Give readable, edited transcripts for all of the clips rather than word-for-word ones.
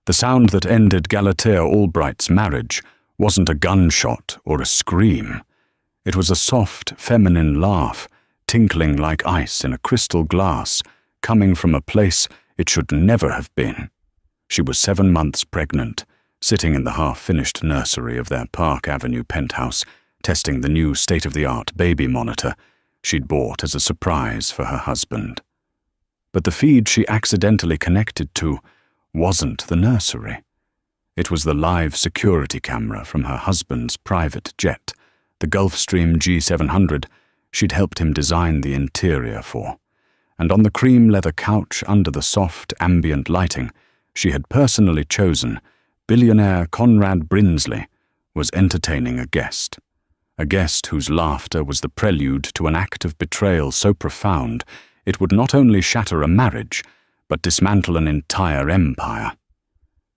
The sound that ended Galatea Albright's marriage wasn't a gunshot or a scream. It was a soft, feminine laugh, tinkling like ice in a crystal glass, coming from a place it should never have been. She was 7 months pregnant, sitting in the half-finished nursery of their Park Avenue penthouse, testing the new state-of-the-art baby monitor she'd bought as a surprise for her husband. But the feed she accidentally connected to wasn't the nursery. It was the live security camera from her husband's private jet, the Gulfstream G700 she'd helped him design the interior for. And on the cream leather couch under the soft ambient lighting she had personally chosen, billionaire Conrad Brinsley was entertaining a guest whose laughter was the prelude to an act of betrayal so profound it would not only shatter a marriage, but dismantle an entire empire.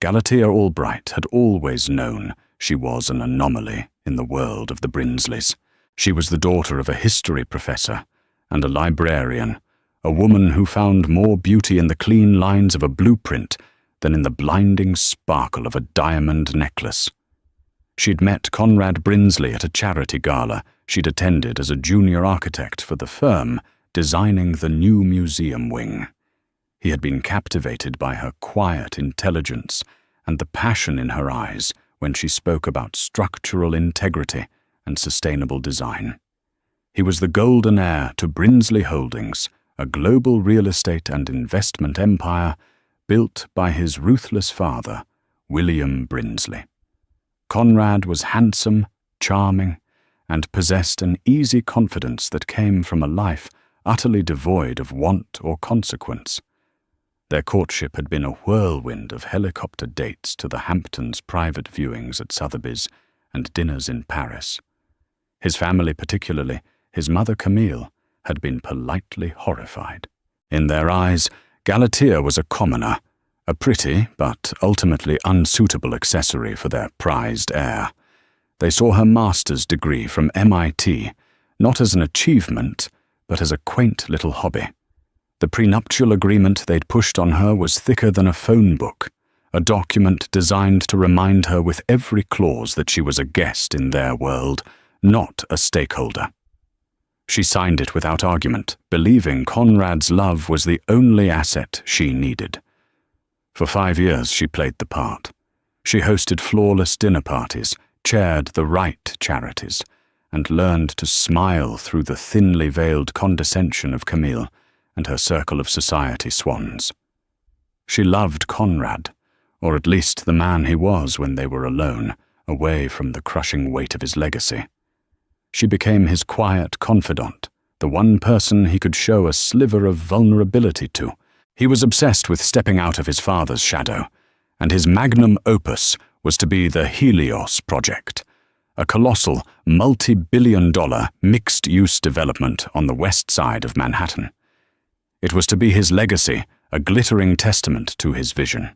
Galatea Albright had always known she was an anomaly in the world of the Brinsleys. She was the daughter of a history professor and a librarian, a woman who found more beauty in the clean lines of a blueprint than in the blinding sparkle of a diamond necklace. She'd met Conrad Brinsley at a charity gala she'd attended as a junior architect for the firm designing the new museum wing. He had been captivated by her quiet intelligence and the passion in her eyes when she spoke about structural integrity and sustainable design. He was the golden heir to Brinsley Holdings, a global real estate and investment empire built by his ruthless father, William Brinsley. Conrad was handsome, charming, and possessed an easy confidence that came from a life utterly devoid of want or consequence. Their courtship had been a whirlwind of helicopter dates to the Hamptons' private viewings at Sotheby's and dinners in Paris. His family, particularly his mother Camille, had been politely horrified. In their eyes, Galatea was a commoner, a pretty but ultimately unsuitable accessory for their prized heir. They saw her master's degree from MIT not as an achievement, but as a quaint little hobby. The prenuptial agreement they'd pushed on her was thicker than a phone book, a document designed to remind her with every clause that she was a guest in their world, not a stakeholder. She signed it without argument, believing Conrad's love was the only asset she needed. For 5 years she played the part. She hosted flawless dinner parties, chaired the right charities, and learned to smile through the thinly veiled condescension of Camille and her circle of society swans. She loved Conrad, or at least the man he was when they were alone, away from the crushing weight of his legacy. She became his quiet confidant, the one person he could show a sliver of vulnerability to. He was obsessed with stepping out of his father's shadow, and his magnum opus was to be the Helios project, a colossal, multi-billion-dollar mixed-use development on the west side of Manhattan. It was to be his legacy, a glittering testament to his vision.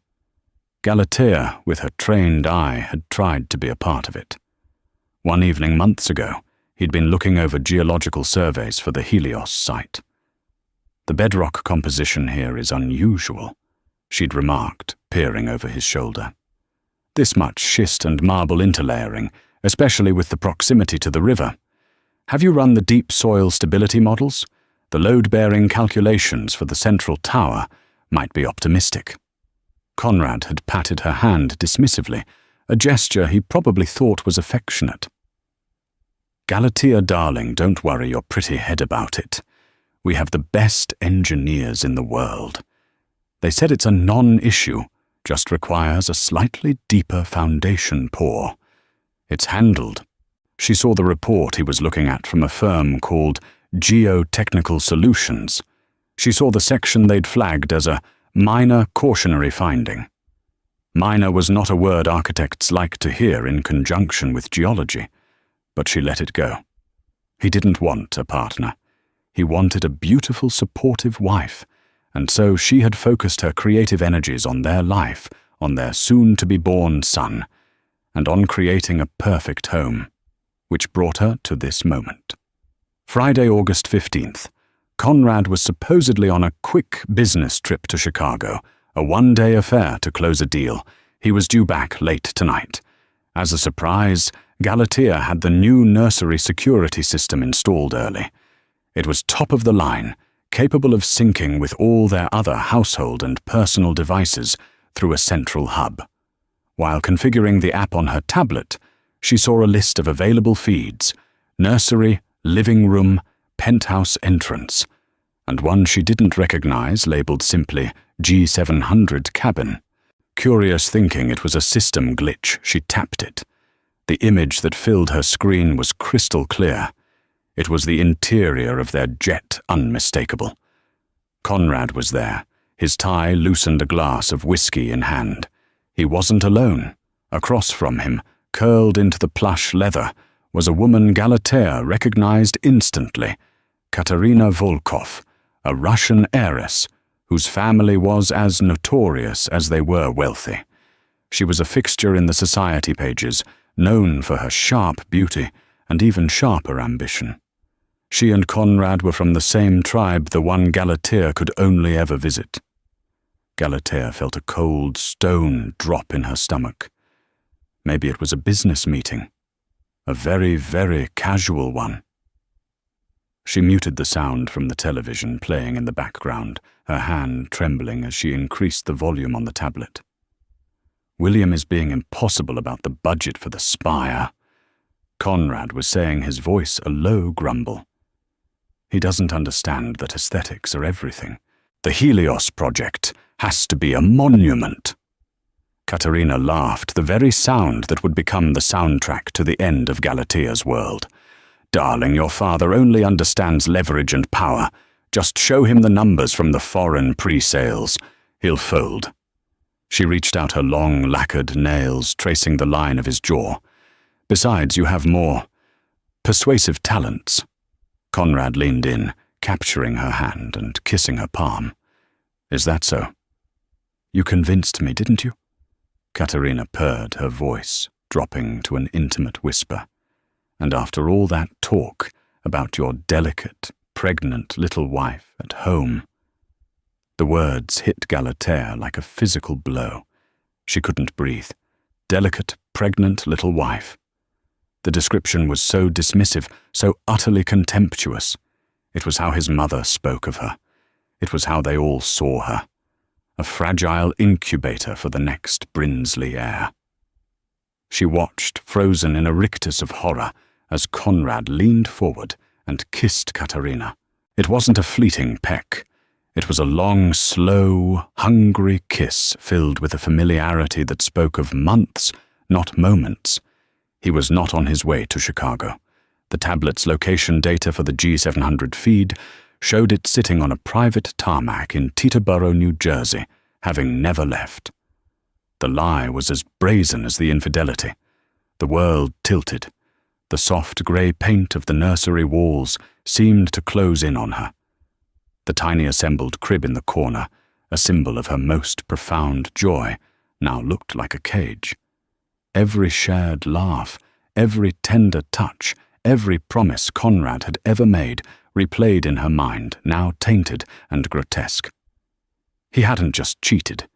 Galatea, with her trained eye, had tried to be a part of it. One evening months ago, he'd been looking over geological surveys for the Helios site. "The bedrock composition here is unusual," she'd remarked, peering over his shoulder. "This much schist and marble interlayering, especially with the proximity to the river. Have you run the deep soil stability models? The load-bearing calculations for the central tower might be optimistic." Conrad had patted her hand dismissively, a gesture he probably thought was affectionate. "Galatea, darling, don't worry your pretty head about it. We have the best engineers in the world. They said it's a non-issue, just requires a slightly deeper foundation pour. It's handled." She saw the report he was looking at from a firm called Geotechnical Solutions. She saw the section they'd flagged as a minor cautionary finding. Minor was not a word architects like to hear in conjunction with geology, but she let it go. He didn't want a partner. He wanted a beautiful, supportive wife, and so she had focused her creative energies on their life, on their soon-to-be-born son, and on creating a perfect home, which brought her to this moment. Friday, August 15th, Conrad was supposedly on a quick business trip to Chicago, A one-day affair to close a deal. He was due back late tonight. As a surprise, Galatea had the new nursery security system installed early. It was top of the line, capable of syncing with all their other household and personal devices through a central hub. While configuring the app on her tablet, she saw a list of available feeds: nursery, living room, penthouse entrance, and one she didn't recognize labeled simply G700 cabin. Curious thinking it was a system glitch, she tapped it. The image that filled her screen was crystal clear. It was the interior of their jet, unmistakable. Conrad was there, his tie loosened, a glass of whiskey in hand. He wasn't alone. Across from him, curled into the plush leather, was a woman Galatea recognized instantly, Katerina Volkov, a Russian heiress whose family was as notorious as they were wealthy. She was a fixture in the society pages, known for her sharp beauty and even sharper ambition. She and Conrad were from the same tribe, the one Galatea could only ever visit. Galatea felt a cold stone drop in her stomach. Maybe it was a business meeting. A very, very casual one. She muted the sound from the television playing in the background, her hand trembling as she increased the volume on the tablet. William is being impossible about the budget for the spire. Conrad was saying, his voice a low grumble. He doesn't understand that aesthetics are everything. The Helios project has to be a monument. Katerina laughed, the very sound that would become the soundtrack to the end of Galatea's world. Darling, your father only understands leverage and power. Just show him the numbers from the foreign pre-sales. He'll fold. She reached out her long, lacquered nails, tracing the line of his jaw. Besides, you have more persuasive talents. Conrad leaned in, capturing her hand and kissing her palm. Is that so? You convinced me, didn't you? Katerina purred, her voice dropping to an intimate whisper. And after all that talk about your delicate, pregnant little wife at home. The words hit Galatea like a physical blow. She couldn't breathe. Delicate, pregnant little wife. The description was so dismissive, so utterly contemptuous. It was how his mother spoke of her. It was how they all saw her. A fragile incubator for the next Brinsley heir. She watched, frozen in a rictus of horror, as Conrad leaned forward and kissed Katerina. It wasn't a fleeting peck. It was a long, slow, hungry kiss filled with a familiarity that spoke of months, not moments. He was not on his way to Chicago. The tablet's location data for the G700 feed showed it sitting on a private tarmac in Teterboro, New Jersey, having never left. The lie was as brazen as the infidelity. The world tilted. The soft grey paint of the nursery walls seemed to close in on her. The tiny assembled crib in the corner, a symbol of her most profound joy, now looked like a cage. Every shared laugh, every tender touch, every promise Conrad had ever made replayed in her mind, now tainted and grotesque. He hadn't just cheated.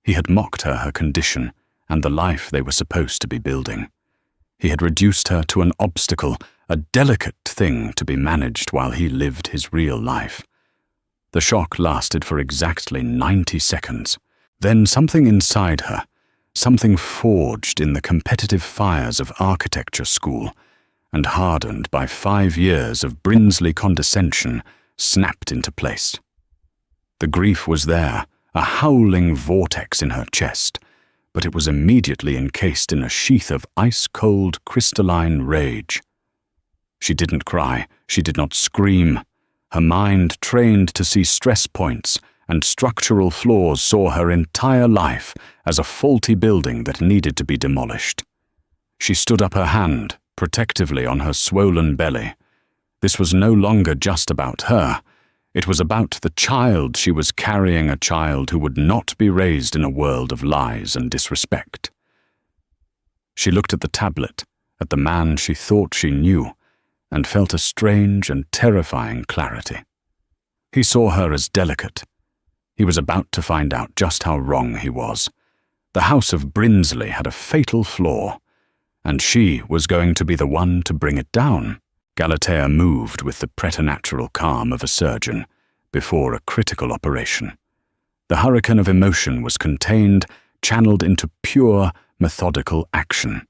He had mocked her condition and the life they were supposed to be building. He had reduced her to an obstacle, a delicate thing to be managed while he lived his real life. The shock lasted for exactly 90 seconds. Then something inside her, something forged in the competitive fires of architecture school and hardened by 5 years of Brinsley condescension, snapped into place. The grief was there, a howling vortex in her chest, but it was immediately encased in a sheath of ice-cold, crystalline rage. She didn't cry, she did not scream. Her mind, trained to see stress points and structural flaws, saw her entire life as a faulty building that needed to be demolished. She stood up her hand, protectively on her swollen belly. This was no longer just about her. It was about the child she was carrying, a child who would not be raised in a world of lies and disrespect. She looked at the tablet, at the man she thought she knew, and felt a strange and terrifying clarity. He saw her as delicate, He was about to find out just how wrong he was. The house of Brinsley had a fatal flaw, and she was going to be the one to bring it down. Galatea moved with the preternatural calm of a surgeon before a critical operation. The hurricane of emotion was contained, channeled into pure, methodical action.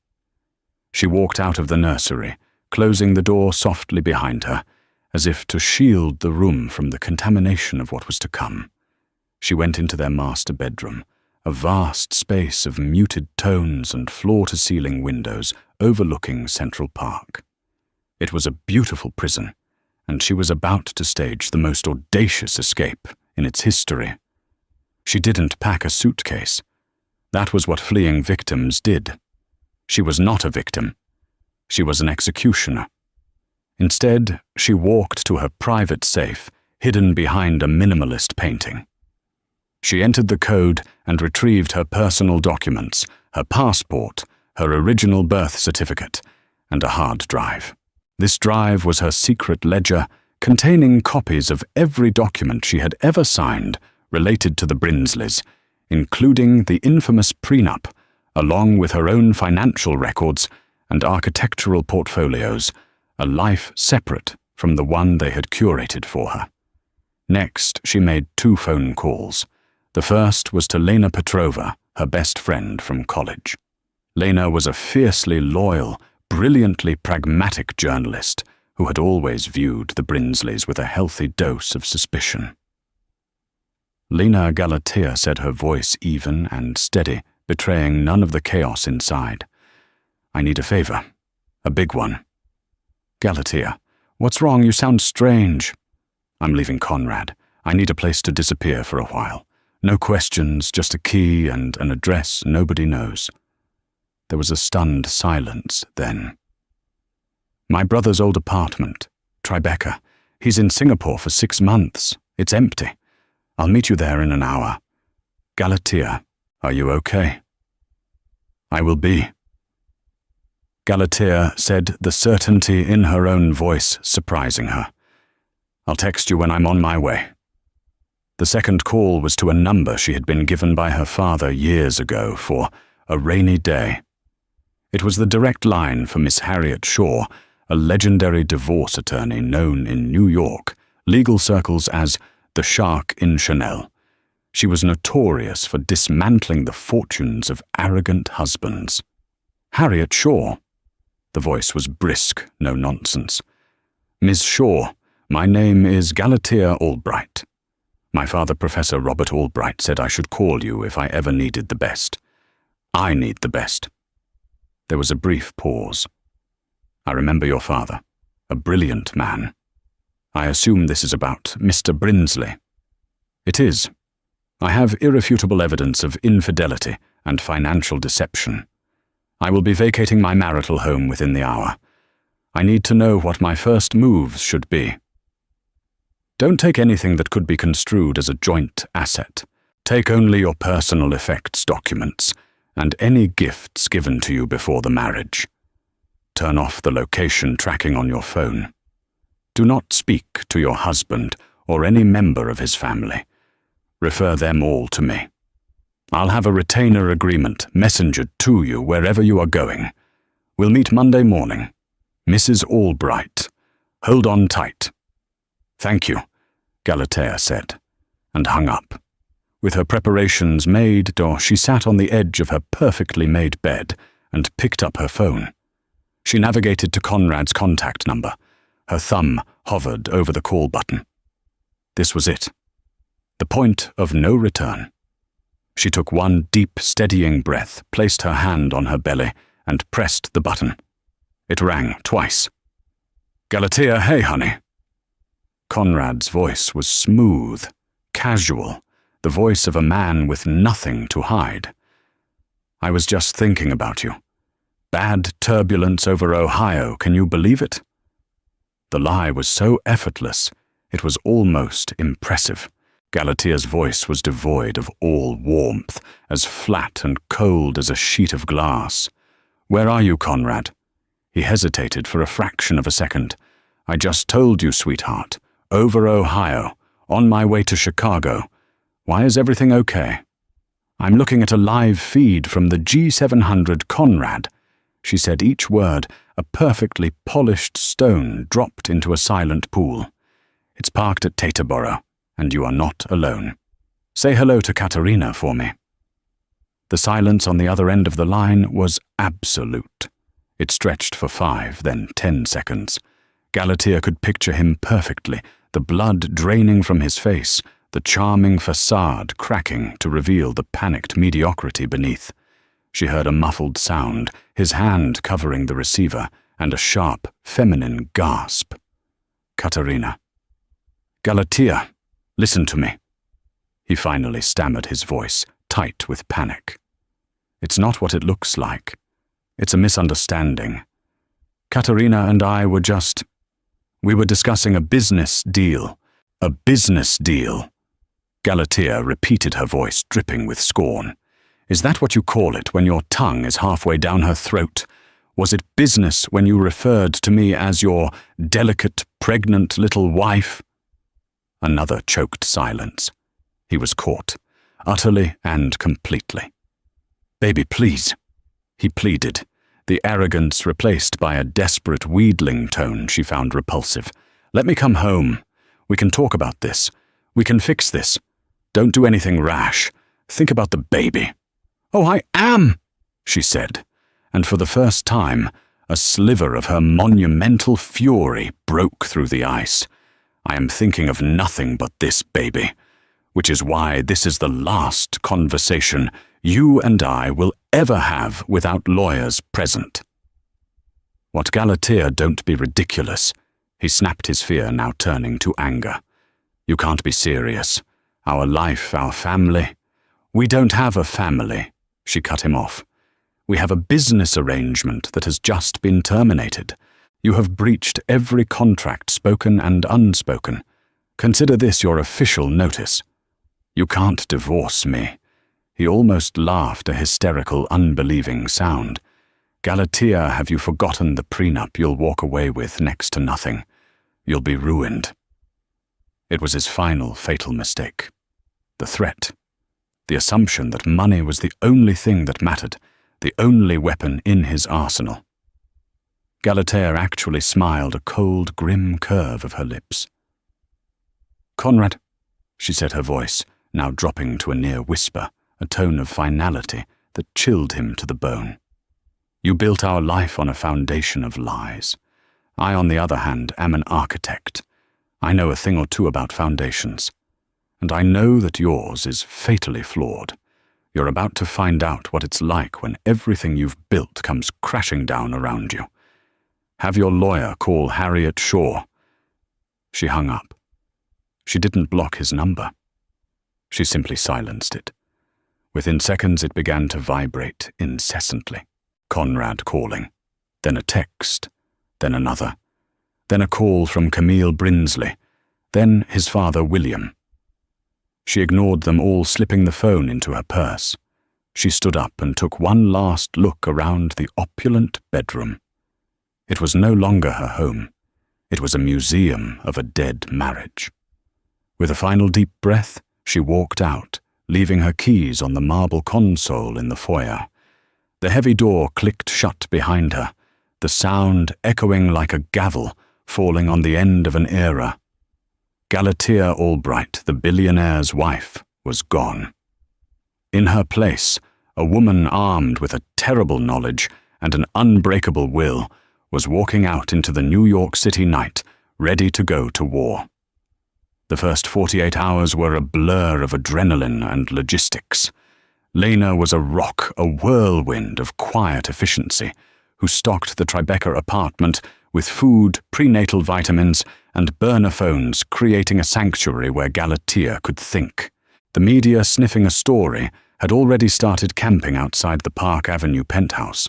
She walked out of the nursery, closing the door softly behind her, as if to shield the room from the contamination of what was to come. She went into their master bedroom, a vast space of muted tones and floor-to-ceiling windows overlooking Central Park. It was a beautiful prison, and she was about to stage the most audacious escape in its history. She didn't pack a suitcase. That was what fleeing victims did. She was not a victim. She was an executioner. Instead, she walked to her private safe, hidden behind a minimalist painting. She entered the code and retrieved her personal documents, her passport, her original birth certificate, and a hard drive. This drive was her secret ledger, containing copies of every document she had ever signed related to the Brinsleys, including the infamous prenup, along with her own financial records and architectural portfolios, a life separate from the one they had curated for her. Next, she made 2 phone calls. The first was to Lena Petrova, her best friend from college. Lena was a fiercely loyal, brilliantly pragmatic journalist who had always viewed the Brinsleys with a healthy dose of suspicion. Lena Galatea said, her voice even and steady, betraying none of the chaos inside. "I need a favor. A big one." "Galatea, what's wrong? You sound strange." "I'm leaving Conrad. I need a place to disappear for a while. No questions, just a key and an address nobody knows." There was a stunned silence then. "My brother's old apartment, Tribeca. He's in Singapore for 6 months. It's empty. I'll meet you there in an hour. Galatea, are you okay?" "I will be." Galatea said, the certainty in her own voice surprising her. "I'll text you when I'm on my way." The second call was to a number she had been given by her father years ago for a rainy day. It was the direct line for Miss Harriet Shaw, a legendary divorce attorney known in New York legal circles as the Shark in Chanel. She was notorious for dismantling the fortunes of arrogant husbands. "Harriet Shaw." The voice was brisk, no nonsense. "Miss Shaw, my name is Galatea Albright. My father, Professor Robert Albright, said I should call you if I ever needed the best. I need the best." There was a brief pause. "I remember your father, a brilliant man. I assume this is about Mr. Brinsley." "It is. I have irrefutable evidence of infidelity and financial deception. I will be vacating my marital home within the hour. I need to know what my first moves should be. Don't take anything that could be construed as a joint asset. Take only your personal effects documents and any gifts given to you before the marriage. Turn off the location tracking on your phone. Do not speak to your husband or any member of his family. Refer them all to me. I'll have a retainer agreement messengered to you wherever you are going. We'll meet Monday morning. Mrs. Albright. Hold on tight." "Thank you," Galatea said, and hung up. With her preparations made, she sat on the edge of her perfectly made bed and picked up her phone. She navigated to Conrad's contact number. Her thumb hovered over the call button. This was it. The point of no return. She took one deep, steadying breath, placed her hand on her belly, and pressed the button. It rang twice. "Galatea, hey, honey." Conrad's voice was smooth, casual, the voice of a man with nothing to hide. "I was just thinking about you. Bad turbulence over Ohio, can you believe it?" The lie was so effortless, it was almost impressive. Galatea's voice was devoid of all warmth, as flat and cold as a sheet of glass. "Where are you, Conrad?" He hesitated for a fraction of a second. "I just told you, sweetheart. Over Ohio, on my way to Chicago. Why is everything okay? I'm looking at a live feed from the G700 Conrad. She said each word a perfectly polished stone dropped into a silent pool. It's parked at Teterboro, and you are not alone. Say hello to Katerina for me. The silence on the other end of the line was absolute. It stretched for 5, then 10 seconds. Galatea could picture him perfectly, the blood draining from his face, the charming facade cracking to reveal the panicked mediocrity beneath. She heard a muffled sound, his hand covering the receiver, and a sharp, feminine gasp. Katerina. Galatea, listen to me. He finally stammered, his voice tight with panic. It's not what it looks like. It's a misunderstanding. Katerina and I were we were discussing a business deal. A business deal. Galatea repeated, her voice dripping with scorn. Is that what you call it when your tongue is halfway down her throat? Was it business when you referred to me as your delicate, pregnant little wife? Another choked silence. He was caught, utterly and completely. Baby, please, he pleaded, the arrogance replaced by a desperate wheedling tone she found repulsive. Let me come home. We can talk about this. We can fix this. Don't do anything rash. Think about the baby. Oh, I am, she said, and for the first time, a sliver of her monumental fury broke through the ice. I am thinking of nothing but this baby, which is why this is the last conversation you and I will ever have without lawyers present. What, Galatea, don't be ridiculous. He snapped, his fear now turning to anger. You can't be serious. Our life, our family. We don't have a family, she cut him off. We have a business arrangement that has just been terminated. You have breached every contract, spoken and unspoken. Consider this your official notice. You can't divorce me. He almost laughed, a hysterical, unbelieving sound. Galatea, have you forgotten the prenup you'll walk away with next to nothing? You'll be ruined. It was his final fatal mistake. The threat. The assumption that money was the only thing that mattered, the only weapon in his arsenal. Galatea actually smiled, a cold, grim curve of her lips. Conrad, she said, her voice now dropping to a near whisper, a tone of finality that chilled him to the bone. You built our life on a foundation of lies. I, on the other hand, am an architect. I know a thing or two about foundations. And I know that yours is fatally flawed. You're about to find out what it's like when everything you've built comes crashing down around you. Have your lawyer call Harriet Shaw. She hung up. She didn't block his number. She simply silenced it. Within seconds it began to vibrate incessantly. Conrad calling, then a text, then another, then a call from Camille Brinsley, then his father William. She ignored them all, slipping the phone into her purse. She stood up and took one last look around the opulent bedroom. It was no longer her home. It was a museum of a dead marriage. With a final deep breath, she walked out, leaving her keys on the marble console in the foyer. The heavy door clicked shut behind her, the sound echoing like a gavel falling on the end of an era. Galatea Albright, the billionaire's wife, was gone. In her place, a woman armed with a terrible knowledge and an unbreakable will was walking out into the New York City night, ready to go to war. The first 48 hours were a blur of adrenaline and logistics. Lena was a rock, a whirlwind of quiet efficiency, who stocked the Tribeca apartment with food, prenatal vitamins, and burner phones, creating a sanctuary where Galatea could think. The media, sniffing a story, had already started camping outside the Park Avenue penthouse.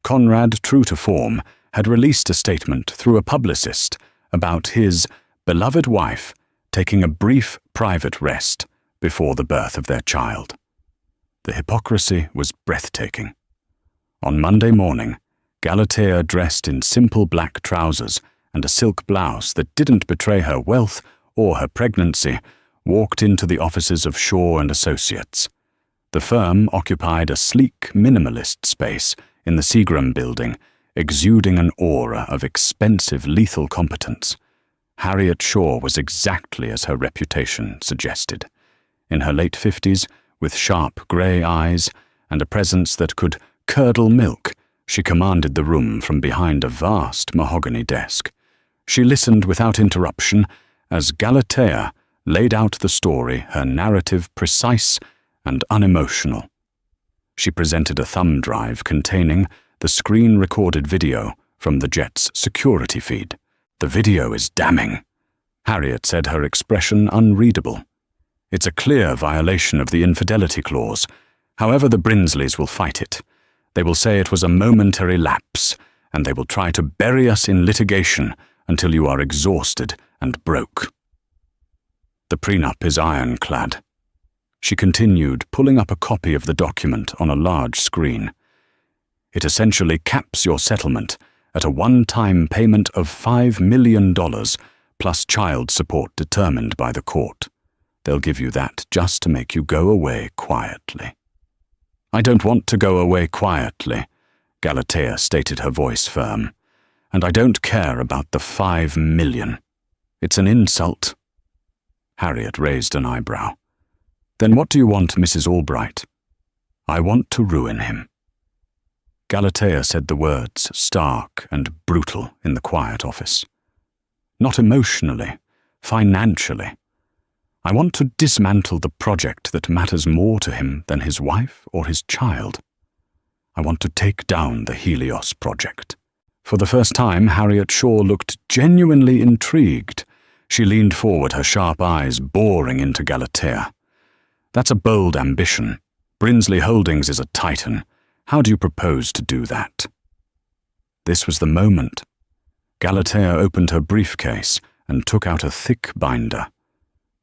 Conrad, true to form, had released a statement through a publicist about his beloved wife taking a brief private rest before the birth of their child. The hypocrisy was breathtaking. On Monday morning, Galatea, dressed in simple black trousers and a silk blouse that didn't betray her wealth or her pregnancy, walked into the offices of Shaw and Associates. The firm occupied a sleek, minimalist space in the Seagram building, exuding an aura of expensive, lethal competence. Harriet Shaw was exactly as her reputation suggested. In her late 50s, with sharp grey eyes and a presence that could curdle milk, she commanded the room from behind a vast mahogany desk. She listened without interruption as Galatea laid out the story, her narrative precise and unemotional. She presented a thumb drive containing the screen-recorded video from the jet's security feed. "The video is damning," Harriet said, her expression unreadable. "It's a clear violation of the infidelity clause. However, the Brinsleys will fight it. They will say it was a momentary lapse, and they will try to bury us in litigation until you are exhausted and broke." "The prenup is ironclad," she continued, pulling up a copy of the document on a large screen. "It essentially caps your settlement at a one-time payment of $5 million plus child support determined by the court. They'll give you that just to make you go away quietly." "I don't want to go away quietly," Galatea stated, her voice firm. "And I don't care about the $5 million. It's an insult." Harriet raised an eyebrow. "Then what do you want, Mrs. Albright?" "I want to ruin him." Galatea said the words, stark and brutal, in the quiet office. "Not emotionally, financially. I want to dismantle the project that matters more to him than his wife or his child. I want to take down the Helios project." For the first time, Harriet Shaw looked genuinely intrigued. She leaned forward, her sharp eyes boring into Galatea. "That's a bold ambition. Brinsley Holdings is a titan. How do you propose to do that?" This was the moment. Galatea opened her briefcase and took out a thick binder.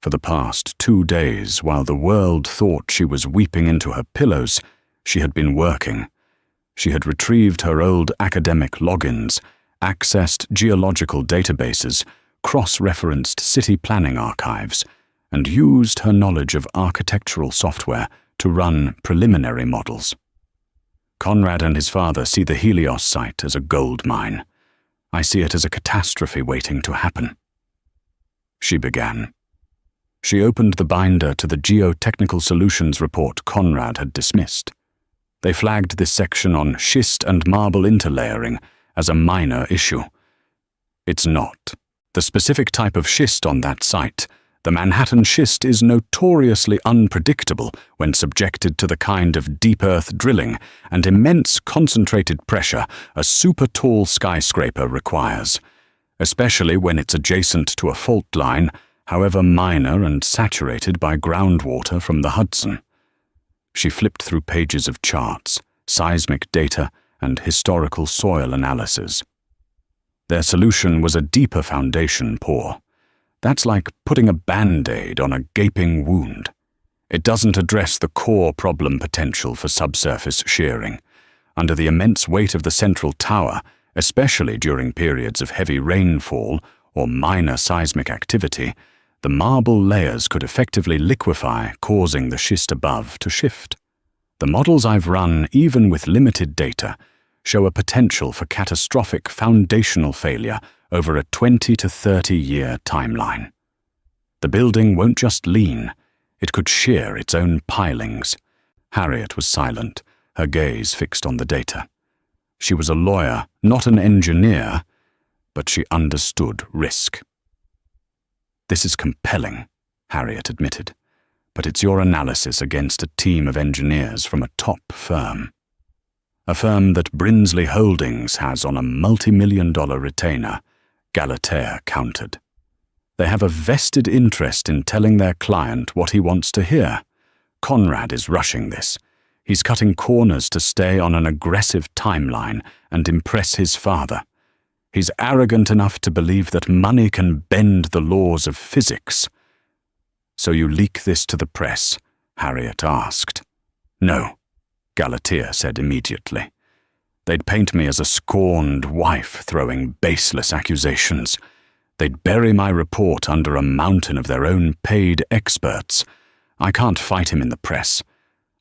For the past 2 days, while the world thought she was weeping into her pillows, she had been working. She had retrieved her old academic logins, accessed geological databases, cross-referenced city planning archives, and used her knowledge of architectural software to run preliminary models. "Conrad and his father see the Helios site as a gold mine. I see it as a catastrophe waiting to happen." She began. She opened the binder to the geotechnical solutions report Conrad had dismissed. They flagged this section on schist and marble interlayering as a minor issue. It's not. The specific type of schist on that site, the Manhattan schist, is notoriously unpredictable when subjected to the kind of deep earth drilling and immense concentrated pressure a super-tall skyscraper requires, especially when it's adjacent to a fault line, however minor and saturated by groundwater from the Hudson. She flipped through pages of charts, seismic data, and historical soil analysis. Their solution was a deeper foundation pour. That's like putting a Band-Aid on a gaping wound. It doesn't address the core problem potential for subsurface shearing. Under the immense weight of the central tower, especially during periods of heavy rainfall or minor seismic activity, the marble layers could effectively liquefy, causing the schist above to shift. The models I've run, even with limited data, show a potential for catastrophic foundational failure over a 20 to 30-year timeline. The building won't just lean, it could shear its own pilings. Harriet was silent, her gaze fixed on the data. She was a lawyer, not an engineer, but she understood risk. "This is compelling," Harriet admitted, "but it's your analysis against a team of engineers from a top firm. A firm that Brinsley Holdings has on a multi-million-dollar retainer," Galatea countered. "They have a vested interest in telling their client what he wants to hear. Conrad is rushing this. He's cutting corners to stay on an aggressive timeline and impress his father. He's arrogant enough to believe that money can bend the laws of physics." "So you leak this to the press?" Harriet asked. "No," Galatea said immediately. "They'd paint me as a scorned wife throwing baseless accusations. They'd bury my report under a mountain of their own paid experts. I can't fight him in the press.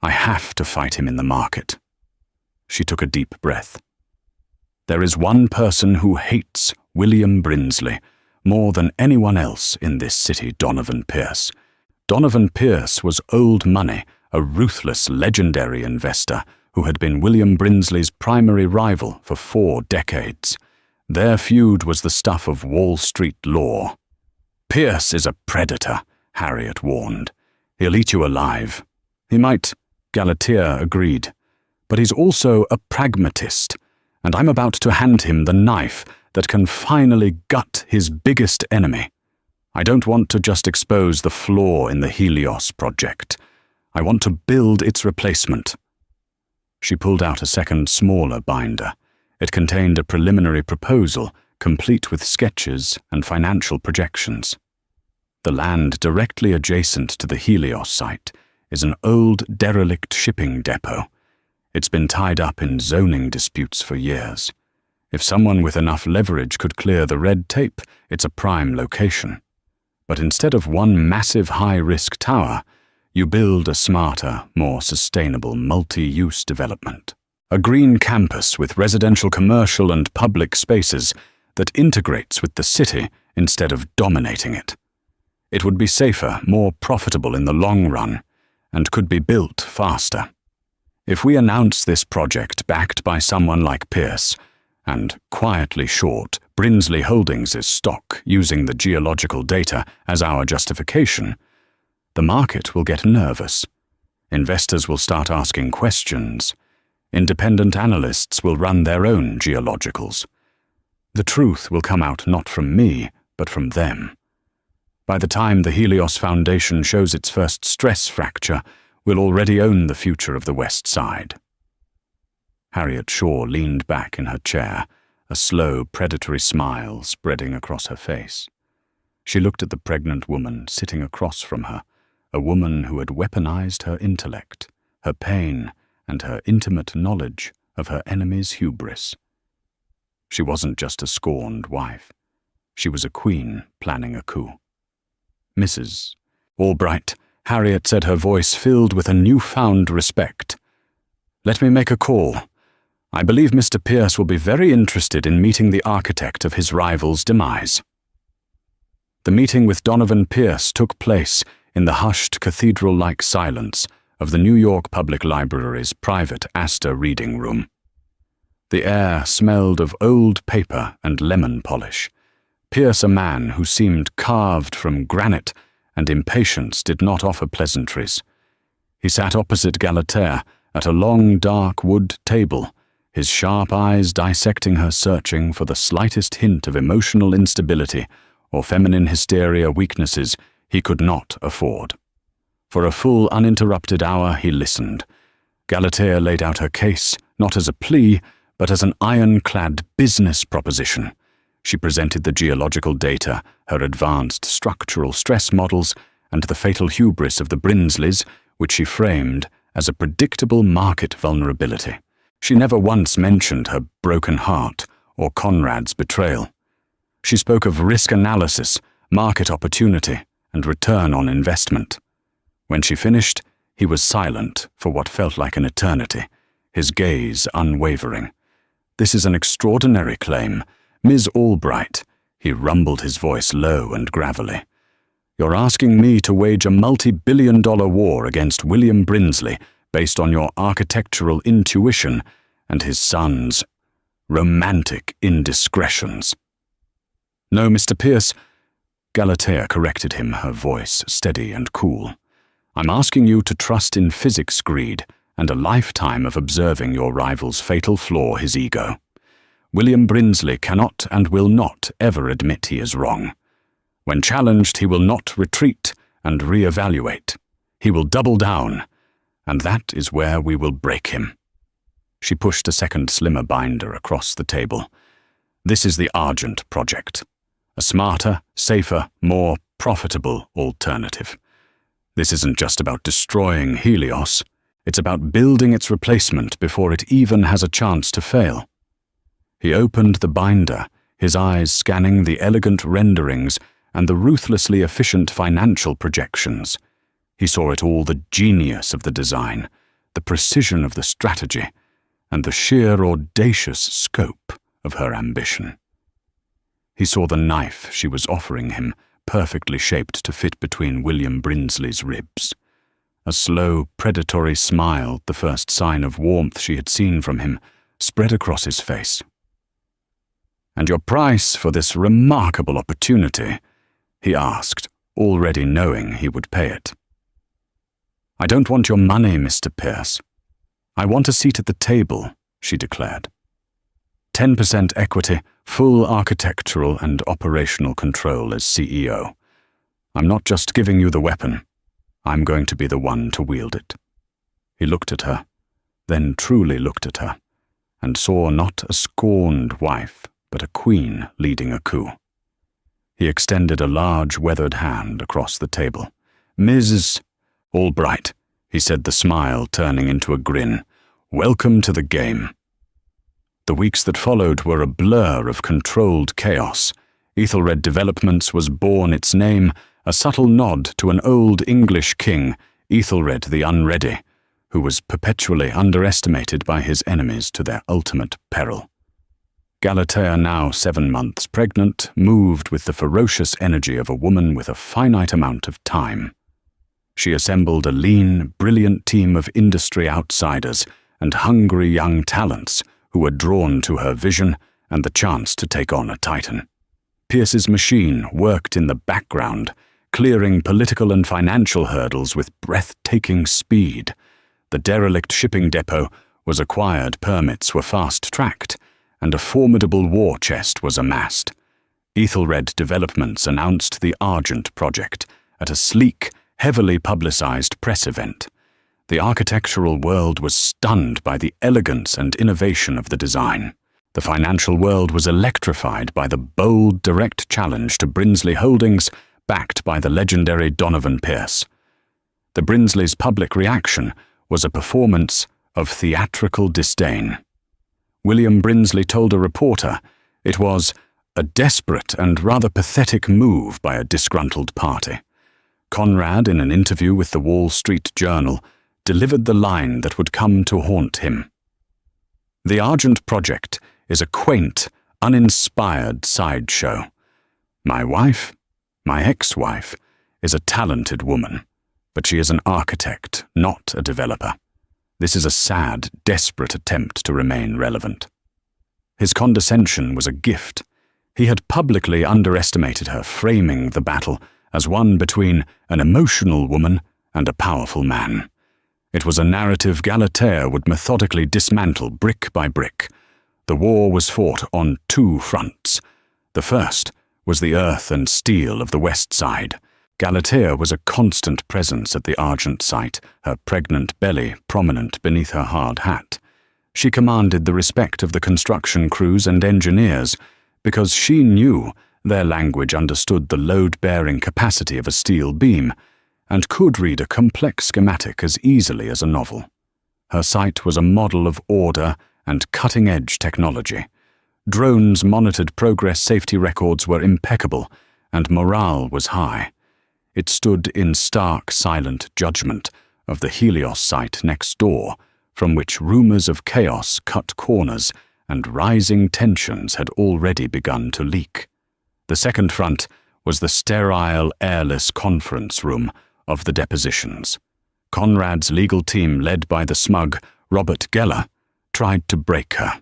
I have to fight him in the market." She took a deep breath. "There is one person who hates William Brinsley more than anyone else in this city, Donovan Pierce. Donovan Pierce was old money, a ruthless, legendary investor who had been William Brinsley's primary rival for 4 decades. Their feud was the stuff of Wall Street law. Pierce is a predator," Harriet warned. "He'll eat you alive." "He might," Galatea agreed. "But he's also a pragmatist, and I'm about to hand him the knife that can finally gut his biggest enemy. I don't want to just expose the flaw in the Helios project. I want to build its replacement." She pulled out a second, smaller binder. It contained a preliminary proposal, complete with sketches and financial projections. The land directly adjacent to the Helios site is an old, derelict shipping depot. It's been tied up in zoning disputes for years. If someone with enough leverage could clear the red tape, it's a prime location. But instead of one massive high-risk tower, you build a smarter, more sustainable multi-use development. A green campus with residential, commercial, and public spaces that integrates with the city instead of dominating it. It would be safer, more profitable in the long run, and could be built faster. If we announce this project backed by someone like Pierce, and quietly short Brinsley Holdings' stock using the geological data as our justification, the market will get nervous. Investors will start asking questions. Independent analysts will run their own geologicals. The truth will come out not from me, but from them. By the time the Helios Foundation shows its first stress fracture, we'll already own the future of the West Side." Harriet Shaw leaned back in her chair, a slow, predatory smile spreading across her face. She looked at the pregnant woman sitting across from her, a woman who had weaponized her intellect, her pain, and her intimate knowledge of her enemy's hubris. She wasn't just a scorned wife. She was a queen planning a coup. "Mrs. Albright," Harriet said, her voice filled with a newfound respect. "Let me make a call. I believe Mr. Pierce will be very interested in meeting the architect of his rival's demise." The meeting with Donovan Pierce took place in the hushed cathedral-like silence of the New York Public Library's private Astor reading room. The air smelled of old paper and lemon polish. Pierce, a man who seemed carved from granite, and impatience did not offer pleasantries. He sat opposite Galatea at a long, dark wood table, his sharp eyes dissecting her, searching for the slightest hint of emotional instability or feminine hysteria weaknesses he could not afford. For a full, uninterrupted hour he listened. Galatea laid out her case, not as a plea, but as an ironclad business proposition. She presented the geological data, her advanced structural stress models, and the fatal hubris of the Brinsleys, which she framed as a predictable market vulnerability. She never once mentioned her broken heart or Conrad's betrayal. She spoke of risk analysis, market opportunity, and return on investment. When she finished, he was silent for what felt like an eternity, his gaze unwavering. "This is an extraordinary claim. Ms. Albright," he rumbled, his voice low and gravelly. "You're asking me to wage a multi-billion-dollar war against William Brinsley based on your architectural intuition and his son's romantic indiscretions." "No, Mr. Pierce," Galatea corrected him, her voice steady and cool. "I'm asking you to trust in physics greed and a lifetime of observing your rival's fatal flaw, his ego. William Brinsley cannot and will not ever admit he is wrong. When challenged, he will not retreat and re-evaluate. He will double down, and that is where we will break him." She pushed a second, slimmer binder across the table. "This is the Argent Project. A smarter, safer, more profitable alternative. This isn't just about destroying Helios. It's about building its replacement before it even has a chance to fail." He opened the binder, his eyes scanning the elegant renderings and the ruthlessly efficient financial projections. He saw it all, the genius of the design, the precision of the strategy, and the sheer audacious scope of her ambition. He saw the knife she was offering him, perfectly shaped to fit between William Brinsley's ribs. A slow, predatory smile, the first sign of warmth she had seen from him, spread across his face. "And your price for this remarkable opportunity?" he asked, already knowing he would pay it. "I don't want your money, Mr. Pierce. I want a seat at the table," she declared. 10% equity, full architectural and operational control as CEO. I'm not just giving you the weapon. I'm going to be the one to wield it." He looked at her, then truly looked at her, and saw not a scorned wife, but a queen leading a coup. He extended a large, weathered hand across the table. "Ms. Albright," he said, the smile turning into a grin. "Welcome to the game." The weeks that followed were a blur of controlled chaos. Ethelred Developments was born its name, a subtle nod to an old English king, Ethelred the Unready, who was perpetually underestimated by his enemies to their ultimate peril. Galatea, now 7 months pregnant, moved with the ferocious energy of a woman with a finite amount of time. She assembled a lean, brilliant team of industry outsiders and hungry young talents who were drawn to her vision and the chance to take on a titan. Pierce's machine worked in the background, clearing political and financial hurdles with breathtaking speed. The derelict shipping depot was acquired, permits were fast-tracked, and a formidable war chest was amassed. Ethelred Developments announced the Argent project at a sleek, heavily publicized press event. The architectural world was stunned by the elegance and innovation of the design. The financial world was electrified by the bold, direct challenge to Brinsley Holdings, backed by the legendary Donovan Pierce. The Brinsleys' public reaction was a performance of theatrical disdain. William Brinsley told a reporter it was a desperate and rather pathetic move by a disgruntled party. Conrad, in an interview with the Wall Street Journal, delivered the line that would come to haunt him. "The Argent project is a quaint, uninspired sideshow. My wife, my ex-wife, is a talented woman, but she is an architect, not a developer. This is a sad, desperate attempt to remain relevant." His condescension was a gift. He had publicly underestimated her, framing the battle as one between an emotional woman and a powerful man. It was a narrative Galatea would methodically dismantle brick by brick. The war was fought on 2 fronts. The first was the earth and steel of the West Side. Galatea was a constant presence at the Argent site, her pregnant belly prominent beneath her hard hat. She commanded the respect of the construction crews and engineers because she knew their language understood the load-bearing capacity of a steel beam and could read a complex schematic as easily as a novel. Her site was a model of order and cutting-edge technology. Drones monitored progress, safety records were impeccable, and morale was high. It stood in stark, silent judgment of the Helios site next door, from which rumors of chaos cut corners and rising tensions had already begun to leak. The second front was the sterile, airless conference room of the depositions. Conrad's legal team, led by the smug Robert Geller, tried to break her.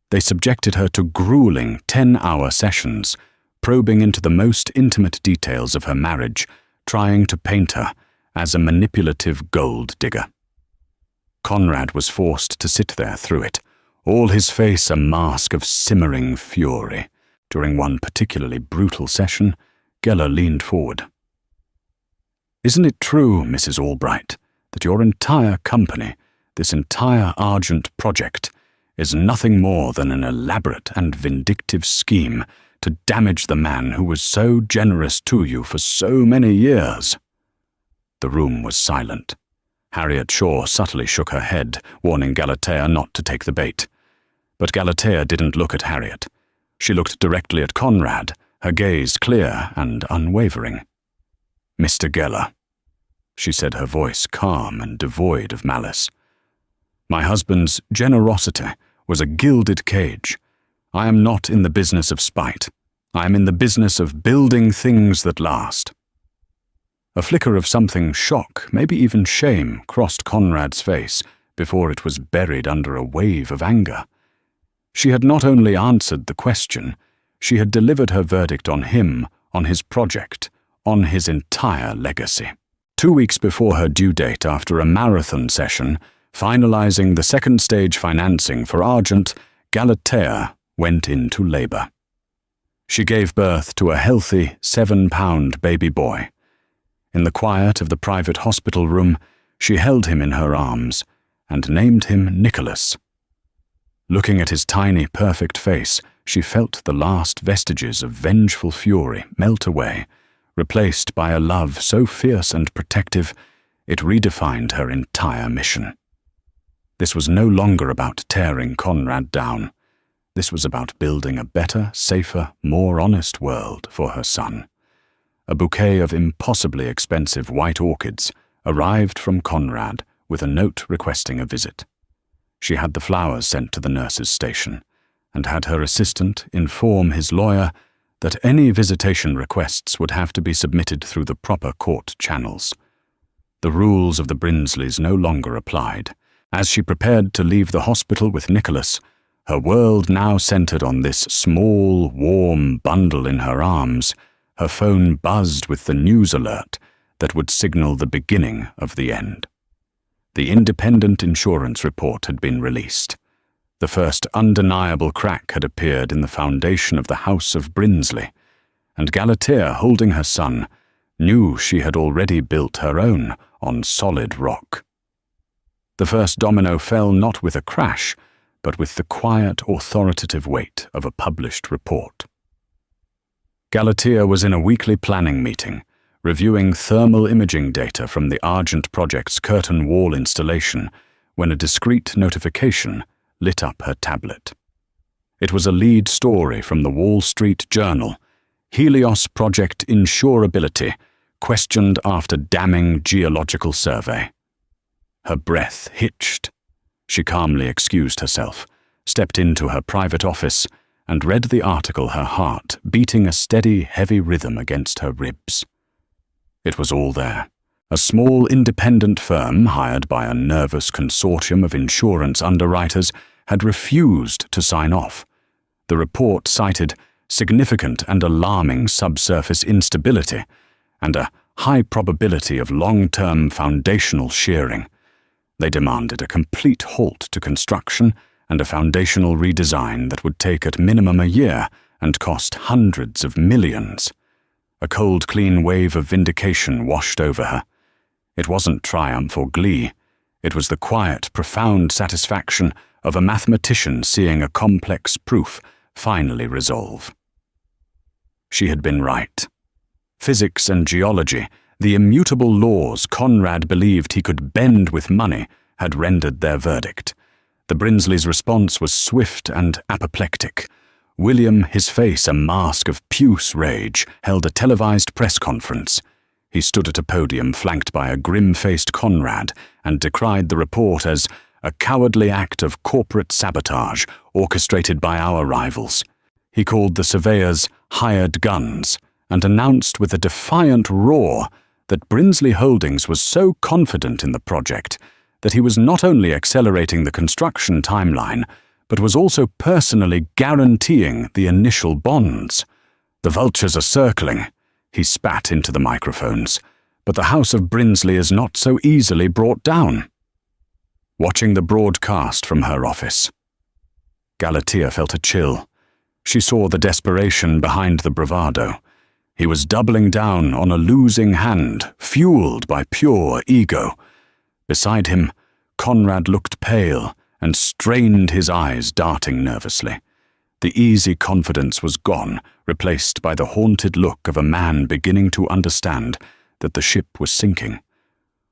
They subjected her to grueling 10-hour sessions, probing into the most intimate details of her marriage, trying to paint her as a manipulative gold digger. Conrad was forced to sit there through it, all his face a mask of simmering fury. During one particularly brutal session, Geller leaned forward. "Isn't it true, Mrs. Albright, that your entire company, this entire Argent project, is nothing more than an elaborate and vindictive scheme to damage the man who was so generous to you for so many years?" The room was silent. Harriet Shaw subtly shook her head, warning Galatea not to take the bait. But Galatea didn't look at Harriet. She looked directly at Conrad, her gaze clear and unwavering. "Mr. Geller," she said, her voice calm and devoid of malice. "My husband's generosity was a gilded cage. I am not in the business of spite. I am in the business of building things that last." A flicker of something shock, maybe even shame, crossed Conrad's face before it was buried under a wave of anger. She had not only answered the question, she had delivered her verdict on him, on his project, on his entire legacy. 2 weeks before her due date, after a marathon session, finalizing the second stage financing for Argent, Galatea went into labor. She gave birth to a healthy 7-pound baby boy. In the quiet of the private hospital room, she held him in her arms and named him Nicholas. Looking at his tiny, perfect face, she felt the last vestiges of vengeful fury melt away, replaced by a love so fierce and protective, it redefined her entire mission. This was no longer about tearing Conrad down. This was about building a better, safer, more honest world for her son. A bouquet of impossibly expensive white orchids arrived from Conrad with a note requesting a visit. She had the flowers sent to the nurse's station, and had her assistant inform his lawyer that any visitation requests would have to be submitted through the proper court channels. The rules of the Brinsleys no longer applied. As she prepared to leave the hospital with Nicholas, her world now centered on this small, warm bundle in her arms, her phone buzzed with the news alert that would signal the beginning of the end. The independent insurance report had been released. The first undeniable crack had appeared in the foundation of the House of Brinsley, and Galatea, holding her son, knew she had already built her own on solid rock. The first domino fell not with a crash, but with the quiet, authoritative weight of a published report. Galatea was in a weekly planning meeting, reviewing thermal imaging data from the Argent project's curtain wall installation, when a discreet notification lit up her tablet. It was a lead story from the Wall Street Journal, Helios Project Insurability, questioned after damning geological survey. Her breath hitched. She calmly excused herself, stepped into her private office, and read the article, her heart beating a steady, heavy rhythm against her ribs. It was all there. A small independent firm, hired by a nervous consortium of insurance underwriters, had refused to sign off. The report cited significant and alarming subsurface instability and a high probability of long-term foundational shearing. They demanded a complete halt to construction and a foundational redesign that would take at minimum a year and cost hundreds of millions. A cold, clean wave of vindication washed over her. It wasn't triumph or glee. It was the quiet, profound satisfaction of a mathematician seeing a complex proof finally resolve. She had been right. Physics and geology, the immutable laws Conrad believed he could bend with money, had rendered their verdict. The Brinsleys' response was swift and apoplectic. William, his face a mask of puce rage, held a televised press conference. He stood at a podium flanked by a grim-faced Conrad and decried the report as a cowardly act of corporate sabotage orchestrated by our rivals. He called the surveyors hired guns and announced with a defiant roar that Brinsley Holdings was so confident in the project that he was not only accelerating the construction timeline, but was also personally guaranteeing the initial bonds. "The vultures are circling," he spat into the microphones, "but the House of Brinsley is not so easily brought down." Watching the broadcast from her office, Galatea felt a chill. She saw the desperation behind the bravado. He was doubling down on a losing hand, fueled by pure ego. Beside him, Conrad looked pale and strained his eyes, darting nervously. The easy confidence was gone, replaced by the haunted look of a man beginning to understand that the ship was sinking.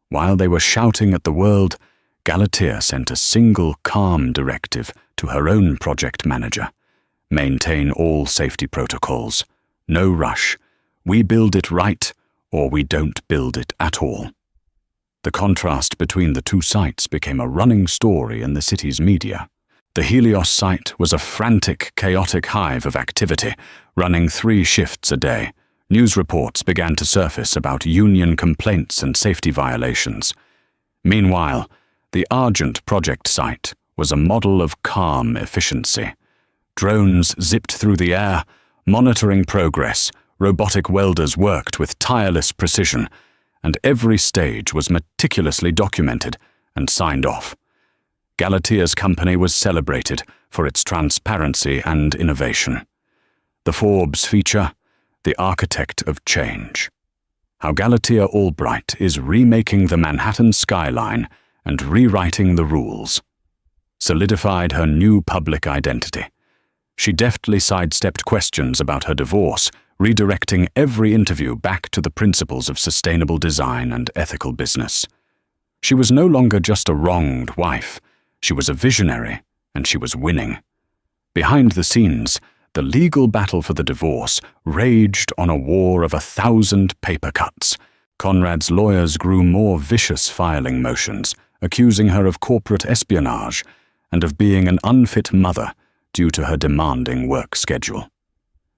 While they were shouting at the world, Galatea sent a single calm directive to her own project manager. Maintain all safety protocols. No rush. We build it right, or we don't build it at all. The contrast between the two sites became a running story in the city's media. The Helios site was a frantic, chaotic hive of activity, running 3 shifts a day. News reports began to surface about union complaints and safety violations. Meanwhile, the Argent project site was a model of calm efficiency. Drones zipped through the air, monitoring progress. Robotic welders worked with tireless precision, and every stage was meticulously documented and signed off. Galatea's company was celebrated for its transparency and innovation. The Forbes feature, The Architect of Change. How Galatea Albright is remaking the Manhattan skyline and rewriting the rules. Solidified her new public identity. She deftly sidestepped questions about her divorce, redirecting every interview back to the principles of sustainable design and ethical business. She was no longer just a wronged wife. She was a visionary, and she was winning. Behind the scenes, the legal battle for the divorce raged on a war of 1,000 paper cuts. Conrad's lawyers grew more vicious filing motions, accusing her of corporate espionage and of being an unfit mother due to her demanding work schedule.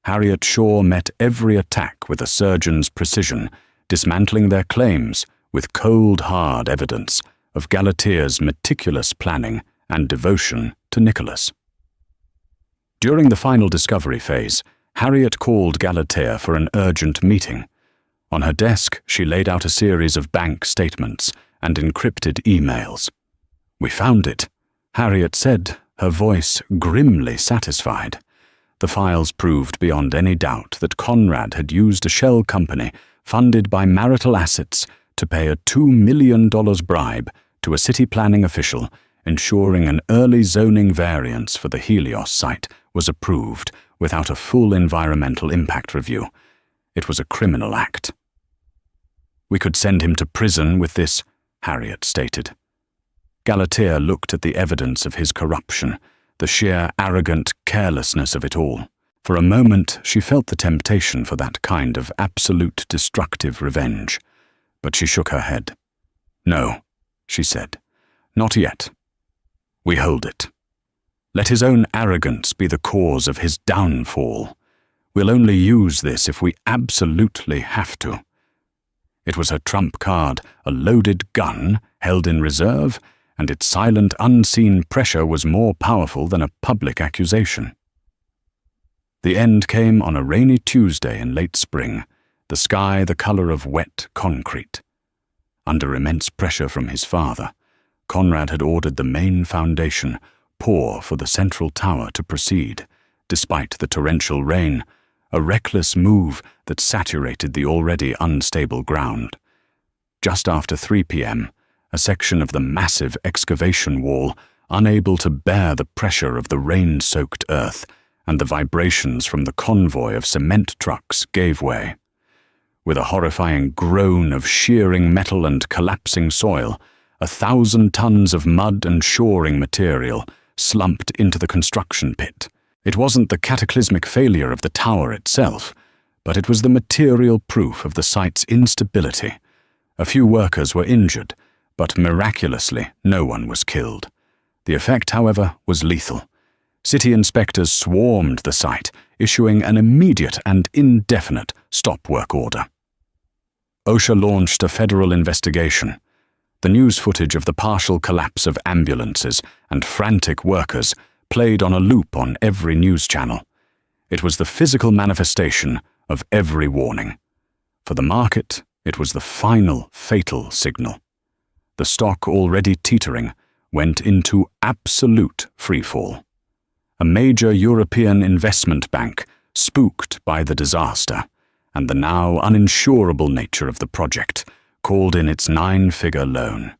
Harriet Shaw met every attack with a surgeon's precision, dismantling their claims with cold, hard evidence of Galatea's meticulous planning and devotion to Nicholas. During the final discovery phase, Harriet called Galatea for an urgent meeting. On her desk, she laid out a series of bank statements and encrypted emails. "We found it," Harriet said, her voice grimly satisfied. The files proved beyond any doubt that Conrad had used a shell company funded by marital assets to pay a $2 million bribe to a city planning official, ensuring an early zoning variance for the Helios site was approved without a full environmental impact review. It was a criminal act. "We could send him to prison with this," Harriet stated. Galatea looked at the evidence of his corruption, the sheer arrogant carelessness of it all. For a moment, she felt the temptation for that kind of absolute destructive revenge. But she shook her head. "No," she said, "not yet. We hold it. Let his own arrogance be the cause of his downfall. We'll only use this if we absolutely have to." It was her trump card, a loaded gun held in reserve, and its silent, unseen pressure was more powerful than a public accusation. The end came on a rainy Tuesday in late spring, the sky the color of wet concrete. Under immense pressure from his father, Conrad had ordered the main foundation pour for the central tower to proceed, despite the torrential rain, a reckless move that saturated the already unstable ground. Just after 3 p.m., a section of the massive excavation wall, unable to bear the pressure of the rain-soaked earth and the vibrations from the convoy of cement trucks, gave way. With a horrifying groan of shearing metal and collapsing soil, 1,000 tons of mud and shoring material slumped into the construction pit. It wasn't the cataclysmic failure of the tower itself, but it was the material proof of the site's instability. A few workers were injured, but miraculously no one was killed. The effect, however, was lethal. City inspectors swarmed the site, issuing an immediate and indefinite stop work order. OSHA launched a federal investigation. The news footage of the partial collapse of ambulances and frantic workers played on a loop on every news channel. It was the physical manifestation of every warning. For the market, it was the final fatal signal. The stock, already teetering, went into absolute freefall. A major European investment bank, spooked by the disaster and the now uninsurable nature of the project, called in its 9-figure loan.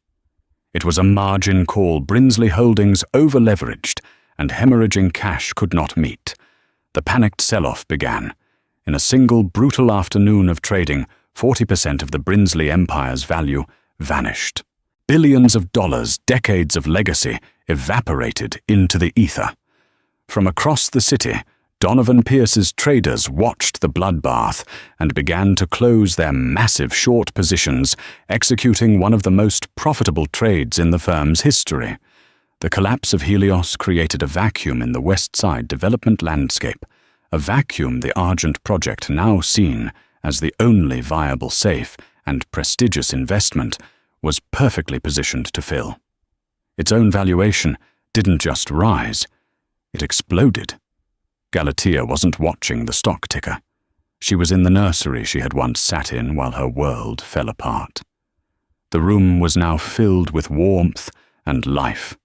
It was a margin call Brinsley Holdings over-leveraged and hemorrhaging cash could not meet. The panicked sell-off began. In a single brutal afternoon of trading, 40% of the Brinsley Empire's value vanished. Billions of dollars, decades of legacy, evaporated into the ether. From across the city, Donovan Pierce's traders watched the bloodbath and began to close their massive short positions, executing one of the most profitable trades in the firm's history. The collapse of Helios created a vacuum in the West Side development landscape, a vacuum the Argent project, now seen as the only viable safe and prestigious investment, was perfectly positioned to fill. Its own valuation didn't just rise, it exploded. Galatea wasn't watching the stock ticker. She was in the nursery she had once sat in while her world fell apart. The room was now filled with warmth and life.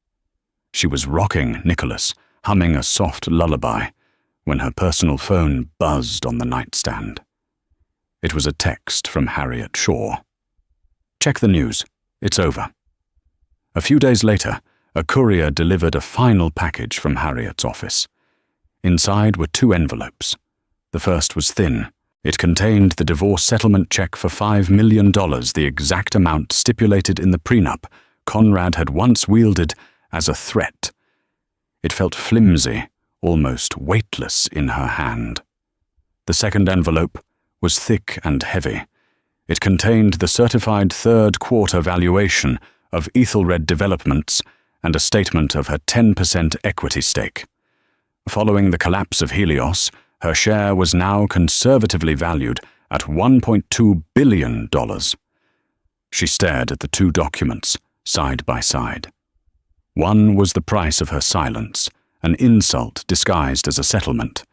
She was rocking Nicholas, humming a soft lullaby, when her personal phone buzzed on the nightstand. It was a text from Harriet Shaw. "Check the news. It's over." A few days later, a courier delivered a final package from Harriet's office. Inside were 2 envelopes. The first was thin. It contained the divorce settlement check for $5 million, the exact amount stipulated in the prenup Conrad had once wielded as a threat. It felt flimsy, almost weightless in her hand. The second envelope was thick and heavy. It contained the certified third-quarter valuation of Ethelred Developments and a statement of her 10% equity stake. Following the collapse of Helios, her share was now conservatively valued at $1.2 billion. She stared at the 2 documents, side by side. One was the price of her silence, an insult disguised as a settlement.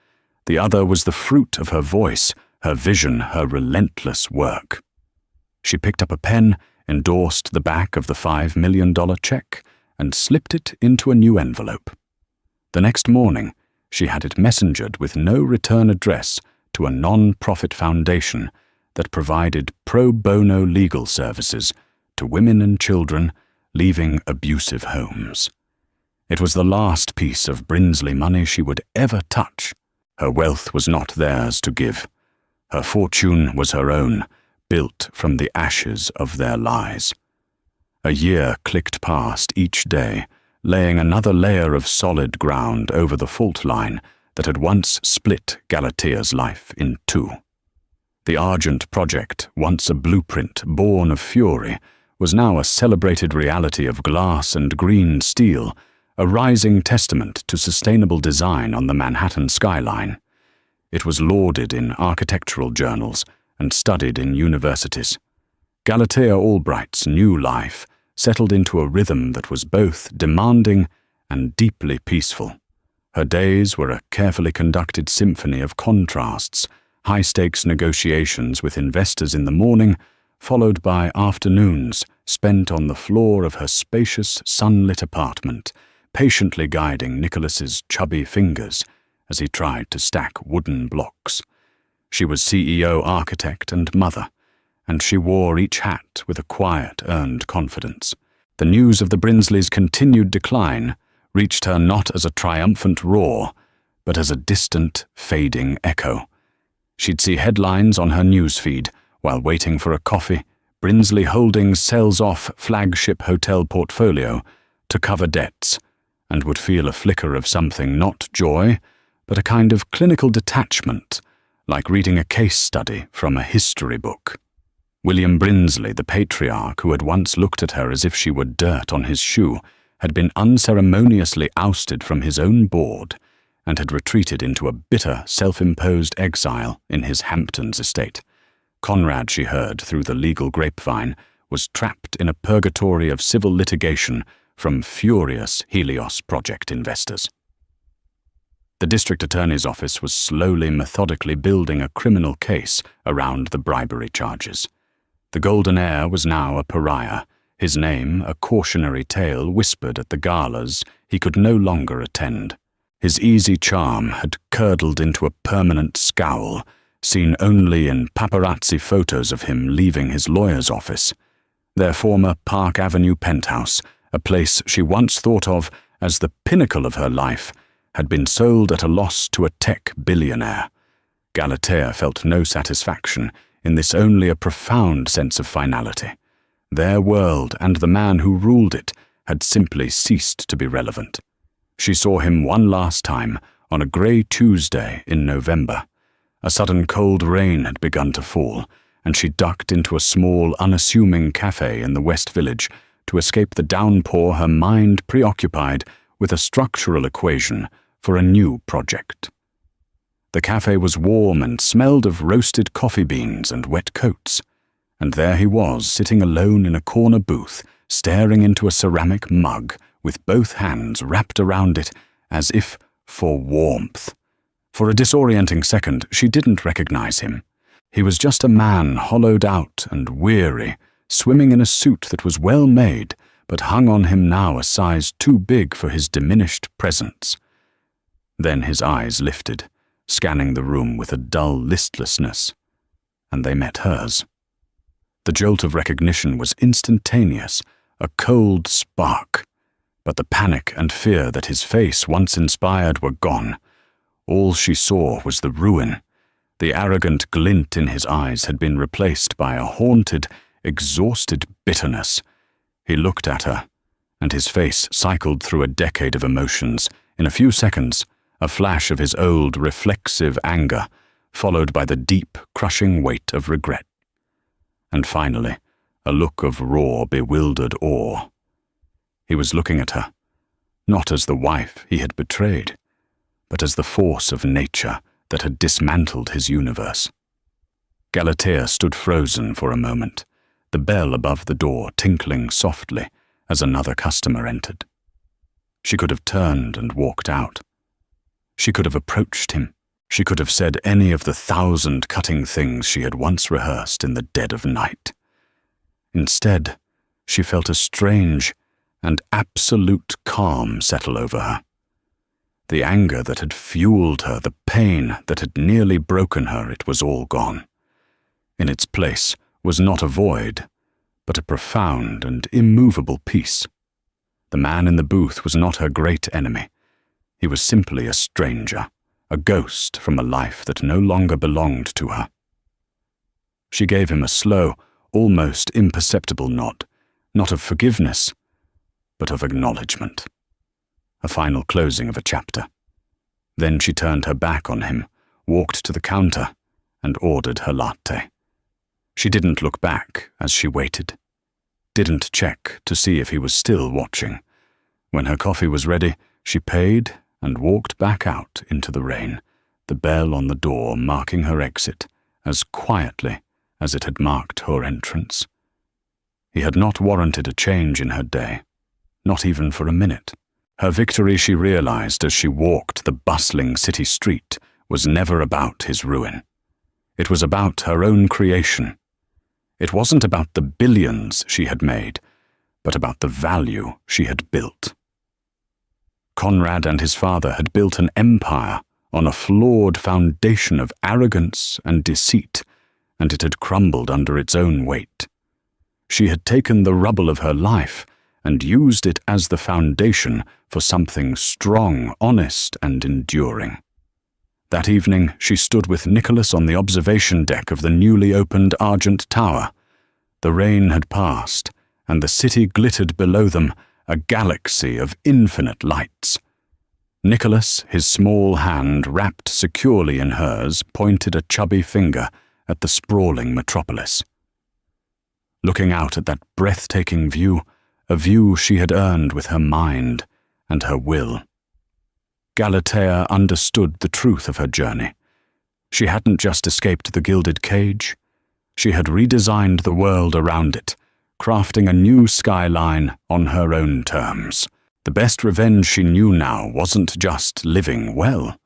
The other was the fruit of her voice, her vision, her relentless work. She picked up a pen, endorsed the back of the $5 million check, and slipped it into a new envelope. The next morning, she had it messengered with no return address to a non-profit foundation that provided pro bono legal services to women and children leaving abusive homes. It was the last piece of Brinsley money she would ever touch. Her wealth was not theirs to give. Her fortune was her own, built from the ashes of their lies. A year clicked past each day, laying another layer of solid ground over the fault line that had once split Galatea's life in 2. The Argent project, once a blueprint born of fury, was now a celebrated reality of glass and green steel, a rising testament to sustainable design on the Manhattan skyline. It was lauded in architectural journals and studied in universities. Galatea Albright's new life settled into a rhythm that was both demanding and deeply peaceful. Her days were a carefully conducted symphony of contrasts, high-stakes negotiations with investors in the morning, followed by afternoons spent on the floor of her spacious, sunlit apartment, patiently guiding Nicholas's chubby fingers as he tried to stack wooden blocks. She was CEO, architect, and mother, and she wore each hat with a quiet, earned confidence. The news of the Brinsleys' continued decline reached her not as a triumphant roar, but as a distant, fading echo. She'd see headlines on her newsfeed while waiting for a coffee. Brinsley Holdings sells off flagship hotel portfolio to cover debts, and would feel a flicker of something, not joy, but a kind of clinical detachment, like reading a case study from a history book. William Brinsley, the patriarch who had once looked at her as if she were dirt on his shoe, had been unceremoniously ousted from his own board and had retreated into a bitter, self-imposed exile in his Hamptons estate. Conrad, she heard through the legal grapevine, was trapped in a purgatory of civil litigation from furious Helios project investors. The district attorney's office was slowly, methodically building a criminal case around the bribery charges. The golden heir was now a pariah, his name a cautionary tale whispered at the galas he could no longer attend. His easy charm had curdled into a permanent scowl, seen only in paparazzi photos of him leaving his lawyer's office. Their former Park Avenue penthouse, a place she once thought of as the pinnacle of her life, had been sold at a loss to a tech billionaire. Galatea felt no satisfaction in this, only a profound sense of finality. Their world and the man who ruled it had simply ceased to be relevant. She saw him one last time on a grey Tuesday in November. A sudden cold rain had begun to fall, and she ducked into a small, unassuming cafe in the West Village to escape the downpour, her mind preoccupied with a structural equation for a new project. The cafe was warm and smelled of roasted coffee beans and wet coats, and there he was, sitting alone in a corner booth, staring into a ceramic mug with both hands wrapped around it as if for warmth. For a disorienting second, she didn't recognize him. He was just a man hollowed out and weary, swimming in a suit that was well made, but hung on him now a size too big for his diminished presence. Then his eyes lifted, scanning the room with a dull listlessness, and they met hers. The jolt of recognition was instantaneous, a cold spark, but the panic and fear that his face once inspired were gone. All she saw was the ruin. The arrogant glint in his eyes had been replaced by a haunted, exhausted bitterness. He looked at her, and his face cycled through a decade of emotions. In a few seconds, a flash of his old, reflexive anger, followed by the deep, crushing weight of regret. And finally, a look of raw, bewildered awe. He was looking at her, not as the wife he had betrayed, but as the force of nature that had dismantled his universe. Galatea stood frozen for a moment, the bell above the door tinkling softly as another customer entered. She could have turned and walked out. She could have approached him. She could have said any of the 1,000 cutting things she had once rehearsed in the dead of night. Instead, she felt a strange and absolute calm settle over her. The anger that had fueled her, the pain that had nearly broken her, it was all gone. In its place was not a void, but a profound and immovable peace. The man in the booth was not her great enemy. He was simply a stranger, a ghost from a life that no longer belonged to her. She gave him a slow, almost imperceptible nod, not of forgiveness, but of acknowledgement. A final closing of a chapter. Then she turned her back on him, walked to the counter, and ordered her latte. She didn't look back as she waited, didn't check to see if he was still watching. When her coffee was ready, she paid and walked back out into the rain, the bell on the door marking her exit as quietly as it had marked her entrance. He had not warranted a change in her day, not even for a minute. Her victory, she realized as she walked the bustling city street, was never about his ruin. It was about her own creation. It wasn't about the billions she had made, but about the value she had built. Conrad and his father had built an empire on a flawed foundation of arrogance and deceit, and it had crumbled under its own weight. She had taken the rubble of her life and used it as the foundation for something strong, honest, and enduring. That evening, she stood with Nicholas on the observation deck of the newly opened Argent Tower. The rain had passed, and the city glittered below them, a galaxy of infinite lights. Nicholas, his small hand wrapped securely in hers, pointed a chubby finger at the sprawling metropolis. Looking out at that breathtaking view, a view she had earned with her mind and her will, Galatea understood the truth of her journey. She hadn't just escaped the gilded cage. She had redesigned the world around it, crafting a new skyline on her own terms. The best revenge she knew now wasn't just living well.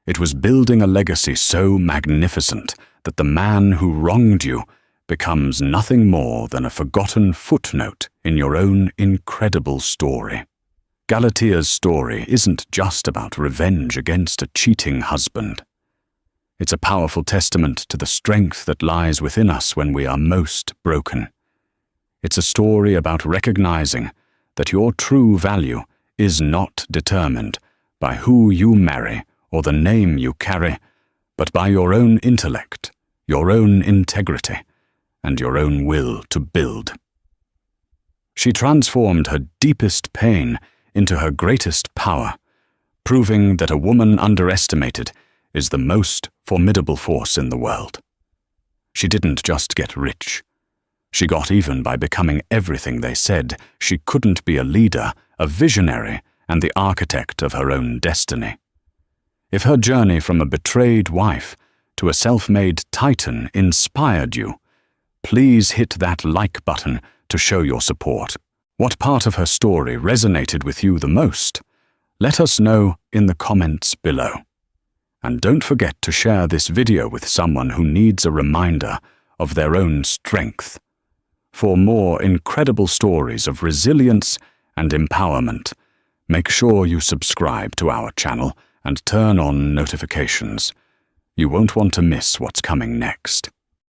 It was building a legacy so magnificent that the man who wronged you becomes nothing more than a forgotten footnote in your own incredible story. Galatea's story isn't just about revenge against a cheating husband. It's a powerful testament to the strength that lies within us when we are most broken. It's a story about recognizing that your true value is not determined by who you marry or the name you carry, but by your own intellect, your own integrity, and your own will to build. She transformed her deepest pain into her greatest power, proving that a woman underestimated is the most formidable force in the world. She didn't just get rich. She got even by becoming everything they said she couldn't be: a leader, a visionary, and the architect of her own destiny. If her journey from a betrayed wife to a self-made titan inspired you, please hit that like button to show your support. What part of her story resonated with you the most? Let us know in the comments below. And don't forget to share this video with someone who needs a reminder of their own strength. For more incredible stories of resilience and empowerment, make sure you subscribe to our channel and turn on notifications. You won't want to miss what's coming next.